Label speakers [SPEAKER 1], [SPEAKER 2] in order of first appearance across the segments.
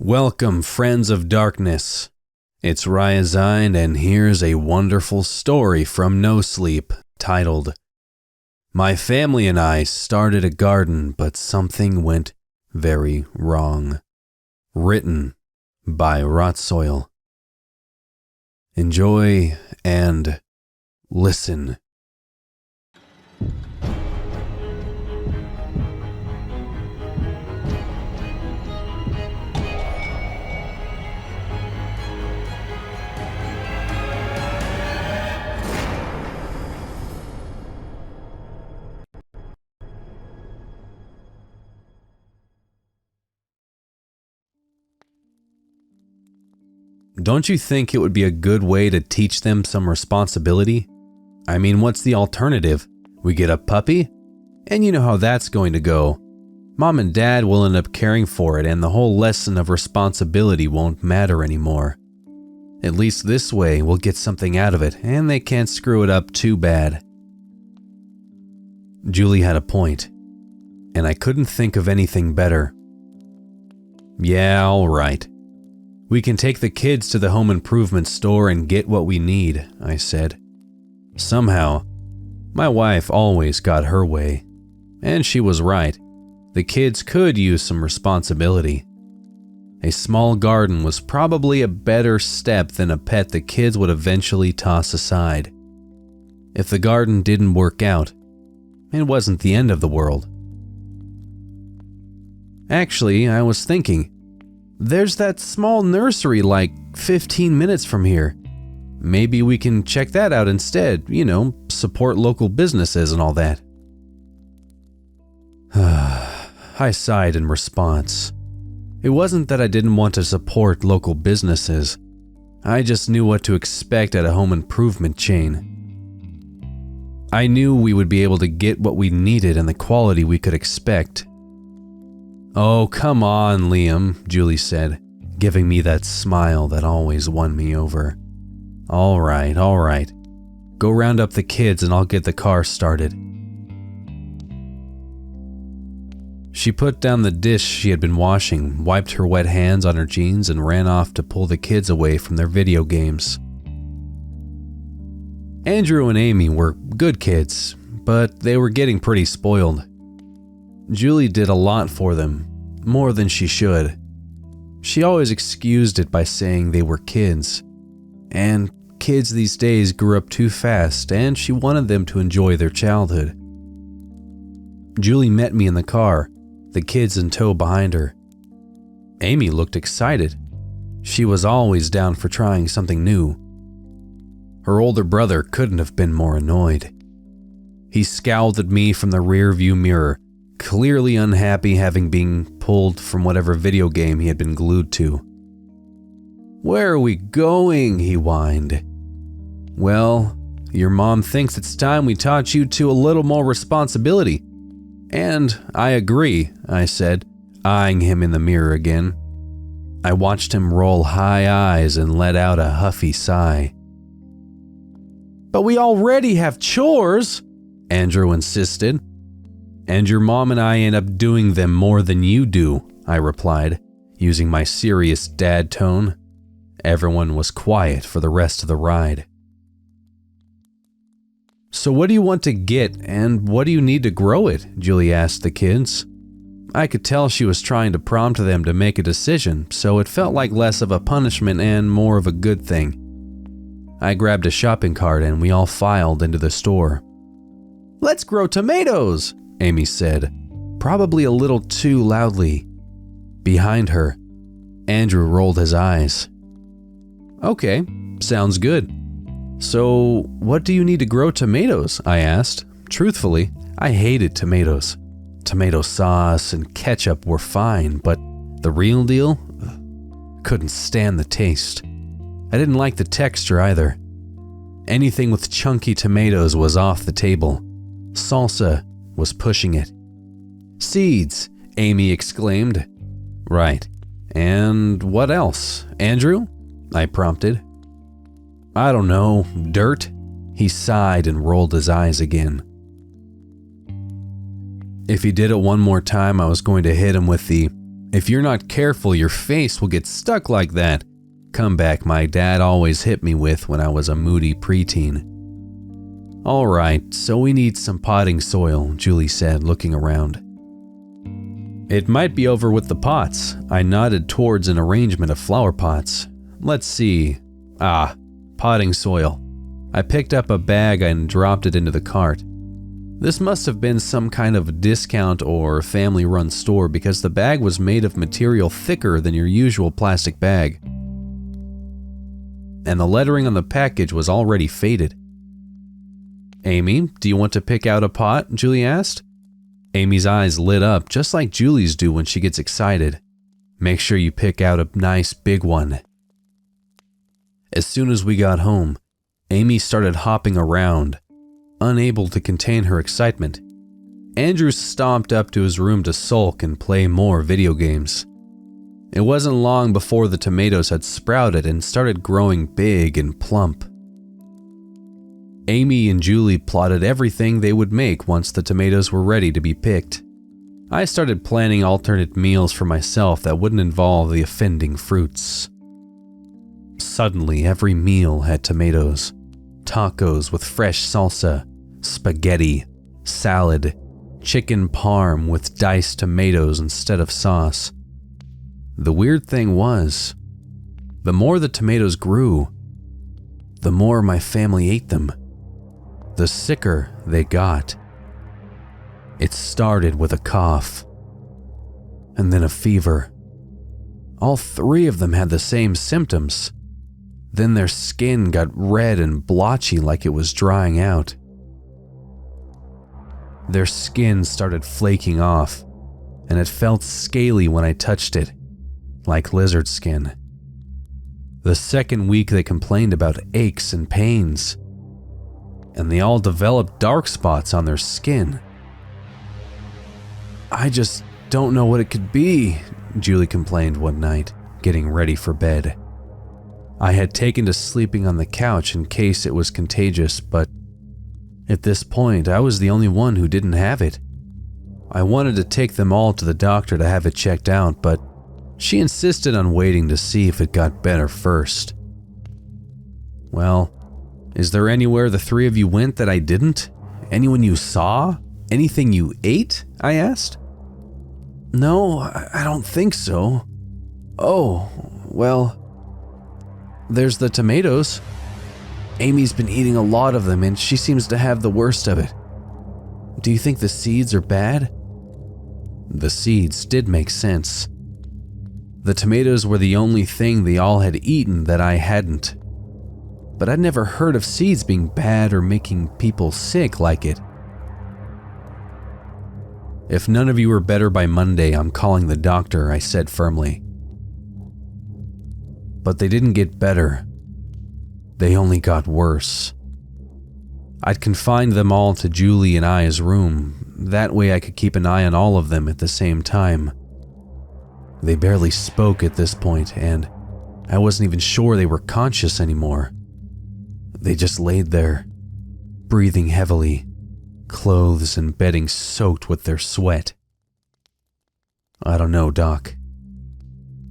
[SPEAKER 1] Welcome, friends of darkness. It's Ryazine, and here's a wonderful story from Nosleep titled, My Family and I Started a Garden, but Something Went Very Wrong. Written by Rotsoil. Enjoy and listen. Don't you think it would be a good way to teach them some responsibility? I mean, what's the alternative? We get a puppy? And you know how that's going to go. Mom and Dad will end up caring for it, and the whole lesson of responsibility won't matter anymore. At least this way, we'll get something out of it, and they can't screw it up too bad. Julie had a point, and I couldn't think of anything better. Yeah, all right. We can take the kids to the home improvement store and get what we need, I said. Somehow, my wife always got her way. And she was right. The kids could use some responsibility. A small garden was probably a better step than a pet the kids would eventually toss aside. If the garden didn't work out, it wasn't the end of the world. Actually, I was thinking, there's that small nursery like 15 minutes from here. Maybe we can check that out instead, support local businesses and all that. I sighed in response. It wasn't that I didn't want to support local businesses. I just knew what to expect at a home improvement chain. I knew we would be able to get what we needed and the quality we could expect. Oh, come on, Liam, Julie said, giving me that smile that always won me over. All right. Go round up the kids and I'll get the car started. She put down the dish she had been washing, wiped her wet hands on her jeans, and ran off to pull the kids away from their video games. Andrew and Amy were good kids, but they were getting pretty spoiled. Julie did a lot for them, more than she should. She always excused it by saying they were kids. And kids these days grew up too fast, and she wanted them to enjoy their childhood. Julie met me in the car, the kids in tow behind her. Amy looked excited. She was always down for trying something new. Her older brother couldn't have been more annoyed. He scowled at me from the rear view mirror, clearly unhappy having been pulled from whatever video game he had been glued to. Where are we going? He whined. Well, your mom thinks it's time we taught you two a little more responsibility. And I agree, I said, eyeing him in the mirror again. I watched him roll high eyes and let out a huffy sigh. But we already have chores, Andrew insisted. And your mom and I end up doing them more than you do, I replied, using my serious dad tone. Everyone was quiet for the rest of the ride. So what do you want to get, and what do you need to grow it? Julie asked the kids. I could tell she was trying to prompt them to make a decision, so it felt like less of a punishment and more of a good thing. I grabbed a shopping cart and we all filed into the store. Let's grow tomatoes, Amy said, probably a little too loudly. Behind her, Andrew rolled his eyes. Okay, sounds good. So, what do you need to grow tomatoes? I asked. Truthfully, I hated tomatoes. Tomato sauce and ketchup were fine, but the real deal? Couldn't stand the taste. I didn't like the texture either. Anything with chunky tomatoes was off the table. Salsa was pushing it. Seeds, Amy exclaimed. Right. And what else? Andrew? I prompted. I don't know. Dirt? He sighed and rolled his eyes again. If he did it one more time, I was going to hit him with the If you're not careful, your face will get stuck like that. Comeback my dad always hit me with when I was a moody preteen. Alright, so we need some potting soil, Julie said, looking around. It might be over with the pots. I nodded towards an arrangement of flower pots. Let's see. Potting soil. I picked up a bag and dropped it into the cart. This must have been some kind of discount or family-run store because the bag was made of material thicker than your usual plastic bag. And the lettering on the package was already faded. Amy, do you want to pick out a pot? Julie asked. Amy's eyes lit up just like Julie's do when she gets excited. Make sure you pick out a nice big one. As soon as we got home, Amy started hopping around, unable to contain her excitement. Andrew stomped up to his room to sulk and play more video games. It wasn't long before the tomatoes had sprouted and started growing big and plump. Amy and Julie plotted everything they would make once the tomatoes were ready to be picked. I started planning alternate meals for myself that wouldn't involve the offending fruits. Suddenly, every meal had tomatoes. Tacos with fresh salsa, spaghetti, salad, chicken parm with diced tomatoes instead of sauce. The weird thing was, the more the tomatoes grew, the more my family ate them. The sicker they got. It started with a cough, and then a fever. All three of them had the same symptoms. Then their skin got red and blotchy like it was drying out. Their skin started flaking off, and it felt scaly when I touched it, like lizard skin. The second week they complained about aches and pains, and they all developed dark spots on their skin. I just don't know what it could be, Julie complained one night, getting ready for bed. I had taken to sleeping on the couch in case it was contagious, but at this point I was the only one who didn't have it. I wanted to take them all to the doctor to have it checked out, but she insisted on waiting to see if it got better first. Well, is there anywhere the three of you went that I didn't? Anyone you saw? Anything you ate? I asked. No, I don't think so. Oh, well, there's the tomatoes. Amy's been eating a lot of them and she seems to have the worst of it. Do you think the seeds are bad? The seeds did make sense. The tomatoes were the only thing they all had eaten that I hadn't. But I'd never heard of seeds being bad or making people sick like it. If none of you are better by Monday, I'm calling the doctor, I said firmly. But they didn't get better. They only got worse. I'd confined them all to Julie and I's room. That way I could keep an eye on all of them at the same time. They barely spoke at this point, and I wasn't even sure they were conscious anymore. They just laid there, breathing heavily, clothes and bedding soaked with their sweat. I don't know, Doc.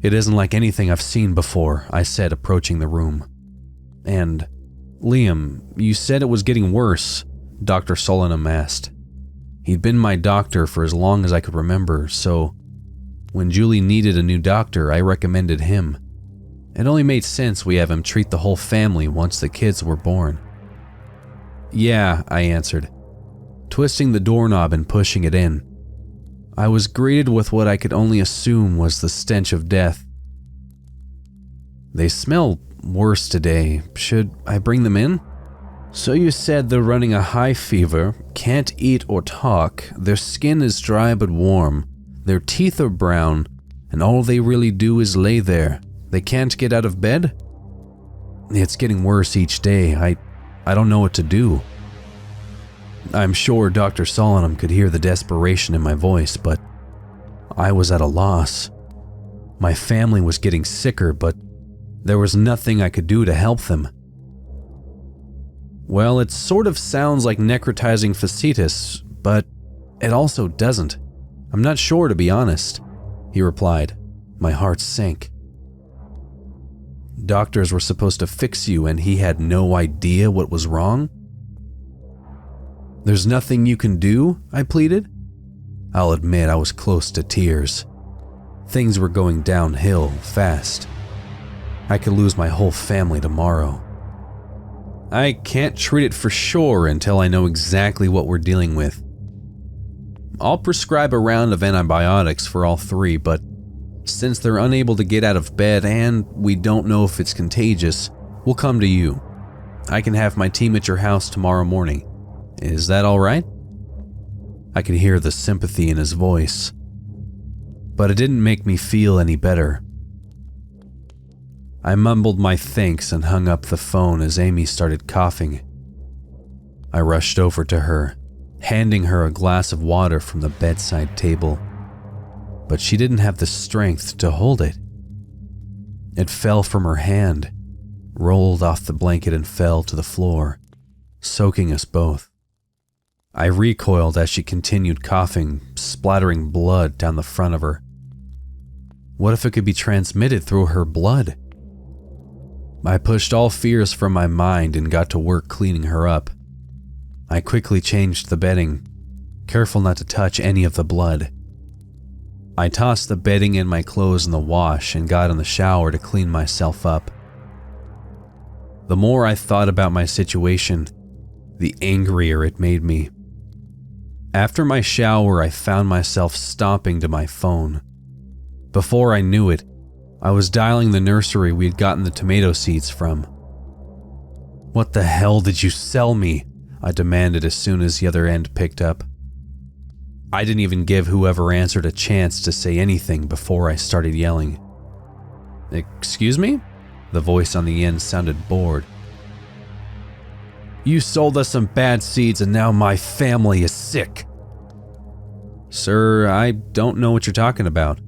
[SPEAKER 1] It isn't like anything I've seen before, I said, approaching the room. And, Liam, you said it was getting worse, Dr. Solanum asked. He'd been my doctor for as long as I could remember, so when Julie needed a new doctor, I recommended him. It only made sense we have him treat the whole family once the kids were born. Yeah, I answered, twisting the doorknob and pushing it in. I was greeted with what I could only assume was the stench of death. They smell worse today. Should I bring them in? So you said they're running a high fever, can't eat or talk, their skin is dry but warm, their teeth are brown, and all they really do is lay there. They can't get out of bed? It's getting worse each day. I don't know what to do. I'm sure Dr. Solanum could hear the desperation in my voice, but I was at a loss. My family was getting sicker, but there was nothing I could do to help them. Well, it sort of sounds like necrotizing fasciitis, but it also doesn't. I'm not sure, to be honest. he replied. My heart sank. Doctors were supposed to fix you and he had no idea what was wrong? There's nothing you can do, I pleaded. I'll admit I was close to tears. Things were going downhill fast. I could lose my whole family tomorrow. I can't treat it for sure until I know exactly what we're dealing with. I'll prescribe a round of antibiotics for all three, but since they're unable to get out of bed and we don't know if it's contagious, we'll come to you. I can have my team at your house tomorrow morning. Is that all right? I could hear the sympathy in his voice, but it didn't make me feel any better. I mumbled my thanks and hung up the phone as Amy started coughing. I rushed over to her, handing her a glass of water from the bedside table, but she didn't have the strength to hold it. It fell from her hand, rolled off the blanket and fell to the floor, soaking us both. I recoiled as she continued coughing, splattering blood down the front of her. What if it could be transmitted through her blood? I pushed all fears from my mind and got to work cleaning her up. I quickly changed the bedding, careful not to touch any of the blood. I tossed the bedding and my clothes in the wash and got in the shower to clean myself up. The more I thought about my situation, the angrier it made me. After my shower, I found myself stomping to my phone. Before I knew it, I was dialing the nursery we had gotten the tomato seeds from. What the hell did you sell me? I demanded as soon as the other end picked up. I didn't even give whoever answered a chance to say anything before I started yelling. Excuse me? The voice on the end sounded bored. You sold us some bad seeds and now my family is sick. Sir, I don't know what you're talking about.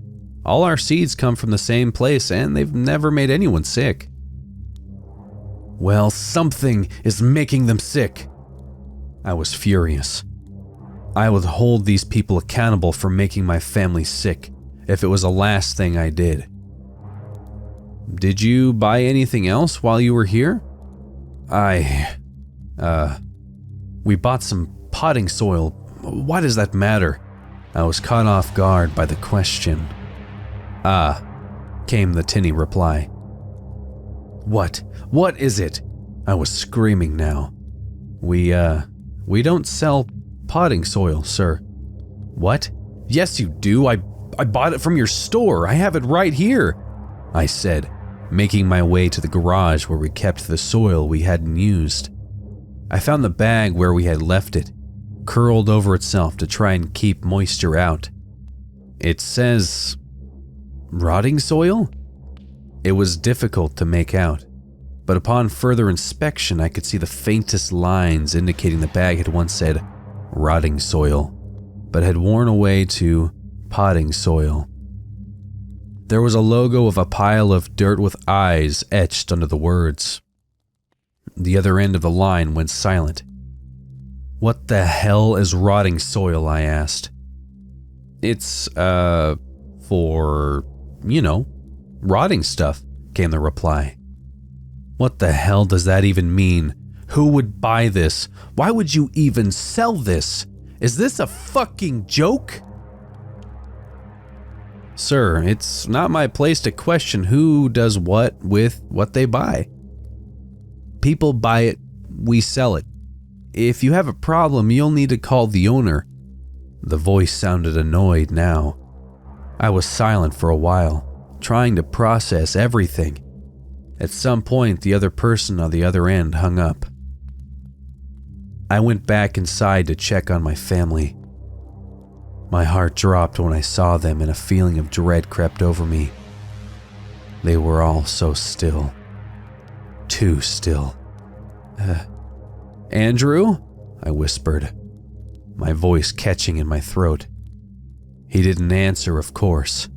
[SPEAKER 1] All our seeds come from the same place and they've never made anyone sick. Well, something is making them sick. I was furious. I would hold these people accountable for making my family sick if it was the last thing I did. Did you buy anything else while you were here? We bought some potting soil. Why does that matter? I was caught off guard by the question. Came the tinny reply. What? What is it? I was screaming now. We don't sell potting soil, sir. What? Yes, you do. I bought it from your store. I have it right here, I said, making my way to the garage where we kept the soil we hadn't used. I found the bag where we had left it, curled over itself to try and keep moisture out. It says rotting soil? It was difficult to make out, but upon further inspection I could see the faintest lines indicating the bag had once said rotting soil, but had worn away to potting soil. There was a logo of a pile of dirt with eyes etched under the words. The other end of the line went silent. What the hell is rotting soil? I asked. It's, for, rotting stuff, came the reply. What the hell does that even mean? Who would buy this? Why would you even sell this? Is this a fucking joke? Sir, it's not my place to question who does what with what they buy. People buy it, we sell it. If you have a problem, you'll need to call the owner. The voice sounded annoyed now. I was silent for a while, trying to process everything. At some point, the other person on the other end hung up. I went back inside to check on my family. My heart dropped when I saw them and a feeling of dread crept over me. They were all so still. Too still. Andrew? I whispered, my voice catching in my throat. He didn't answer, of course.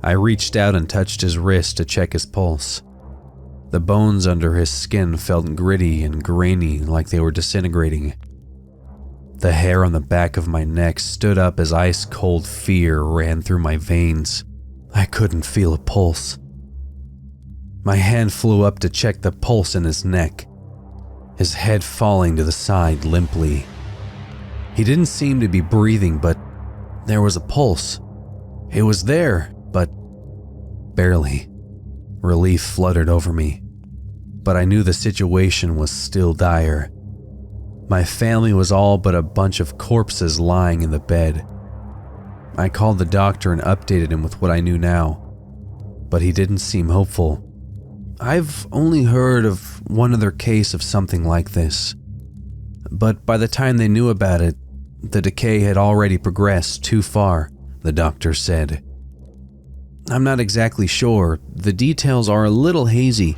[SPEAKER 1] I reached out and touched his wrist to check his pulse. The bones under his skin felt gritty and grainy like they were disintegrating. The hair on the back of my neck stood up as ice-cold fear ran through my veins. I couldn't feel a pulse. My hand flew up to check the pulse in his neck, his head falling to the side limply. He didn't seem to be breathing, but there was a pulse. It was there, but barely. Relief fluttered over me, but I knew the situation was still dire. My family was all but a bunch of corpses lying in the bed. I called the doctor and updated him with what I knew now, but he didn't seem hopeful. I've only heard of one other case of something like this, but by the time they knew about it, the decay had already progressed too far, the doctor said. I'm not exactly sure. The details are a little hazy.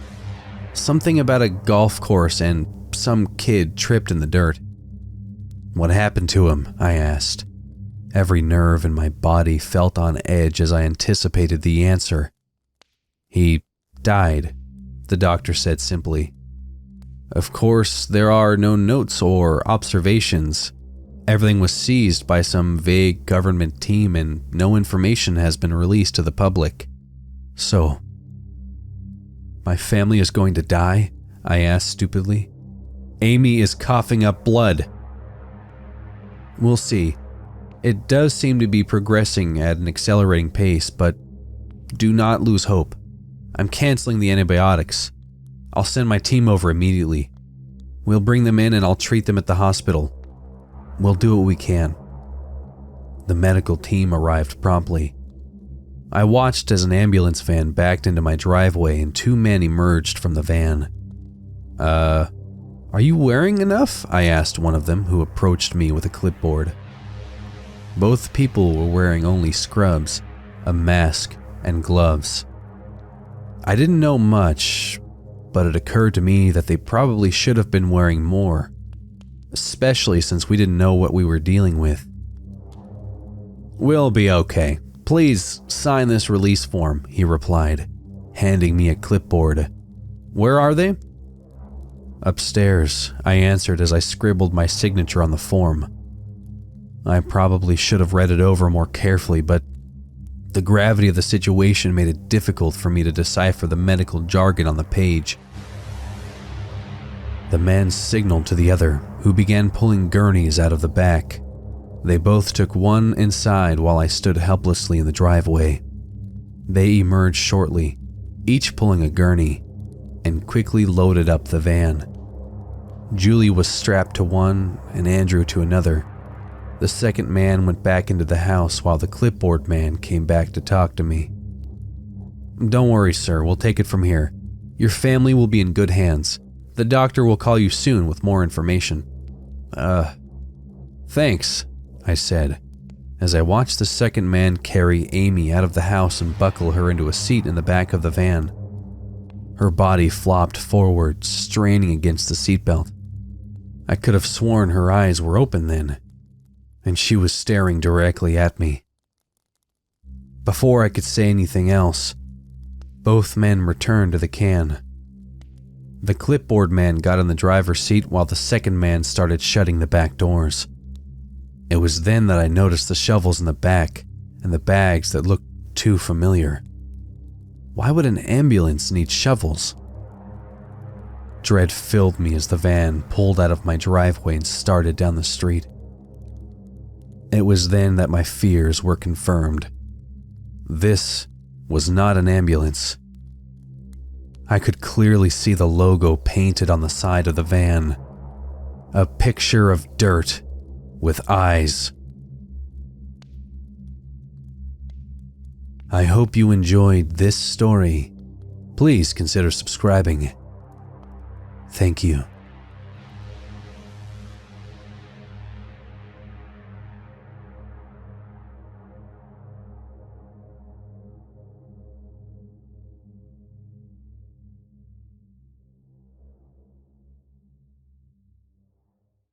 [SPEAKER 1] Something about a golf course and some kid tripped in the dirt. What happened to him? I asked. Every nerve in my body felt on edge as I anticipated the answer. He died, the doctor said simply. Of course, there are no notes or observations. Everything was seized by some vague government team and no information has been released to the public. So, my family is going to die? I asked stupidly. Amy is coughing up blood. We'll see. It does seem to be progressing at an accelerating pace, but do not lose hope. I'm canceling the antibiotics. I'll send my team over immediately. We'll bring them in and I'll treat them at the hospital. We'll do what we can. The medical team arrived promptly. I watched as an ambulance van backed into my driveway and 2 men emerged from the van. Are you wearing enough? I asked one of them, who approached me with a clipboard. Both people were wearing only scrubs, a mask, and gloves. I didn't know much, but it occurred to me that they probably should have been wearing more, especially since we didn't know what we were dealing with. We'll be okay. Please sign this release form, he replied, handing me a clipboard. Where are they? Upstairs, I answered as I scribbled my signature on the form. I probably should have read it over more carefully, but the gravity of the situation made it difficult for me to decipher the medical jargon on the page. The man signaled to the other, who began pulling gurneys out of the back. They both took one inside while I stood helplessly in the driveway. They emerged shortly, each pulling a gurney, and quickly loaded up the van. Julie was strapped to one and Andrew to another. The second man went back into the house while the clipboard man came back to talk to me. Don't worry, sir, we'll take it from here. Your family will be in good hands. The doctor will call you soon with more information. Thanks, I said, as I watched the second man carry Amy out of the house and buckle her into a seat in the back of the van. Her body flopped forward, straining against the seatbelt. I could have sworn her eyes were open then, and she was staring directly at me. Before I could say anything else, both men returned to the can. The clipboard man got in the driver's seat while the second man started shutting the back doors. It was then that I noticed the shovels in the back and the bags that looked too familiar. Why would an ambulance need shovels? Dread filled me as the van pulled out of my driveway and started down the street. It was then that my fears were confirmed. This was not an ambulance. I could clearly see the logo painted on the side of the van. A picture of dirt with eyes. I hope you enjoyed this story. Please consider subscribing. Thank you.